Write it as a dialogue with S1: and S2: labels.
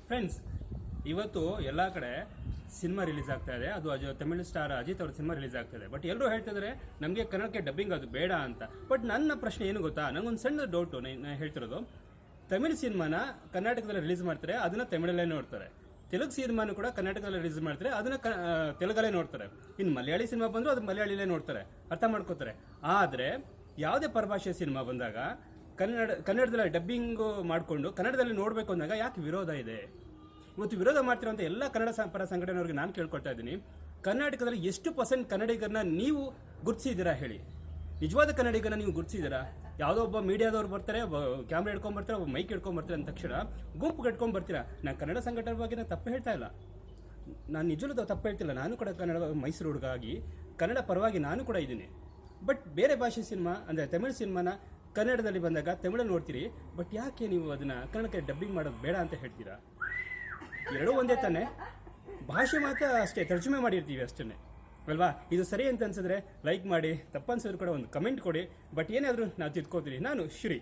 S1: Friends, ಇವತ್ತು ಎಲ್ಲ ಕಡೆ ಸಿನಿಮಾ ರಿಲೀಸ್ ಆಗ್ತಾ ಇದೆ. ಅದು ತಮಿಳು ಸ್ಟಾರ್ ಅಜಿತ್ ಅವ್ರ ಸಿನಿಮಾ ರಿಲೀಸ್ ಆಗ್ತಾ ಇದೆ. ಬಟ್ ಎಲ್ಲರೂ ಹೇಳ್ತಿದ್ರೆ ನಮಗೆ ಕನ್ನಡಕ್ಕೆ ಡಬ್ಬಿಂಗ್ ಅದು ಬೇಡ ಅಂತ. ಬಟ್ ನನ್ನ ಪ್ರಶ್ನೆ ಏನು ಗೊತ್ತಾ, ನನಗೊಂದು ಸಣ್ಣ ಡೌಟು ನಾನು ಹೇಳ್ತಿರೋದು. ತಮಿಳು ಸಿನಿಮಾನ ಕರ್ನಾಟಕದಲ್ಲಿ ರಿಲೀಸ್ ಮಾಡ್ತಾರೆ, ಅದನ್ನ ತಮಿಳಲ್ಲೇ ನೋಡ್ತಾರೆ. ತೆಲುಗು ಸಿನಿಮಾನು ಕೂಡ ಕರ್ನಾಟಕದಲ್ಲಿ ರಿಲೀಸ್ ಮಾಡ್ತಾರೆ, ಅದನ್ನ ತೆಲುಗಲ್ಲೇ ನೋಡ್ತಾರೆ. ಇನ್ನು ಮಲಯಾಳಿ ಸಿನಿಮಾ ಬಂದರೂ ಅದು ಮಲಯಾಳಿಲೇ ನೋಡ್ತಾರೆ, ಅರ್ಥ ಮಾಡ್ಕೋತಾರೆ. ಆದರೆ ಯಾವುದೇ ಪರಭಾಷೆ ಸಿನಿಮಾ ಬಂದಾಗ ಕನ್ನಡದಲ್ಲಿ ಡಬ್ಬಿಂಗ್ ಮಾಡಿಕೊಂಡು ಕನ್ನಡದಲ್ಲಿ ನೋಡಬೇಕು ಅಂದಾಗ ಯಾಕೆ ವಿರೋಧ ಇದೆ? ಇವತ್ತು ವಿರೋಧ ಮಾಡ್ತಿರೋಂಥ ಎಲ್ಲ ಕನ್ನಡ ಪರ ಸಂಘಟನೆಯವ್ರಿಗೆ ನಾನು ಕೇಳ್ಕೊಳ್ತಾ ಇದ್ದೀನಿ, ಕರ್ನಾಟಕದಲ್ಲಿ ಎಷ್ಟು % ಕನ್ನಡಿಗರನ್ನ ನೀವು ಗುರುತಿಸಿದ್ದೀರಾ ಹೇಳಿ? ನಿಜವಾದ ಕನ್ನಡಿಗರನ್ನ ನೀವು ಗುರುತಿಸಿದ್ದೀರಾ? ಯಾವುದೋ ಒಬ್ಬ ಮೀಡಿಯಾದವ್ರು ಬರ್ತಾರೆ, ಒಬ್ಬ ಕ್ಯಾಮ್ರಾ ಹಿಡ್ಕೊಂಡ್ಬರ್ತಾರೆ, ಒಬ್ಬ ಮೈಕ್ ಹಿಡ್ಕೊಂಡ್ಬರ್ತಾರೆ ಅಂದ ತಕ್ಷಣ ಗುಂಪು ಕಟ್ಕೊಂಡ್ಬರ್ತೀರಾ. ನಾನು ಕನ್ನಡ ಸಂಘಟನೆ ಬಗ್ಗೆ ನಾನು ತಪ್ಪು ಹೇಳ್ತಾ ಇಲ್ಲ, ನಾನು ನಿಜವೂ ತಪ್ಪು ಹೇಳ್ತಿಲ್ಲ. ನಾನು ಕೂಡ ಕನ್ನಡ ಮೈಸೂರು ಹುಡುಗಾಗಿ ಕನ್ನಡ ಪರವಾಗಿ ನಾನು ಕೂಡ ಇದ್ದೀನಿ. ಬಟ್ ಬೇರೆ ಭಾಷೆ ಸಿನಿಮಾ ಅಂದರೆ ತಮಿಳು ಸಿನಿಮಾನ ಕನ್ನಡದಲ್ಲಿ ಬಂದಾಗ ತಮಿಳಲ್ಲಿ ನೋಡ್ತೀರಿ. ಬಟ್ ಯಾಕೆ ನೀವು ಅದನ್ನು ಕನ್ನಡಕ್ಕೆ ಡಬ್ಬಿಂಗ್ ಮಾಡೋದು ಬೇಡ ಅಂತ ಹೇಳ್ತೀರಾ? ಎರಡೂ ಒಂದೇ ತಾನೆ, ಭಾಷೆ ಮಾತ್ರ ಅಷ್ಟೇ ತರ್ಜುಮೆ ಮಾಡಿರ್ತೀವಿ ಅಷ್ಟೇ ಅಲ್ವಾ? ಇದು ಸರಿ ಅಂತ ಅನ್ಸಿದ್ರೆ ಲೈಕ್ ಮಾಡಿ, ತಪ್ಪನ್ಸಿದ್ರು ಕೂಡ ಒಂದು ಕಮೆಂಟ್ ಕೊಡಿ. ಬಟ್ ಏನಾದರೂ ನಾವು ತಿದ್ಕೋತೀರಿ. ನಾನು ಶ್ರೀ.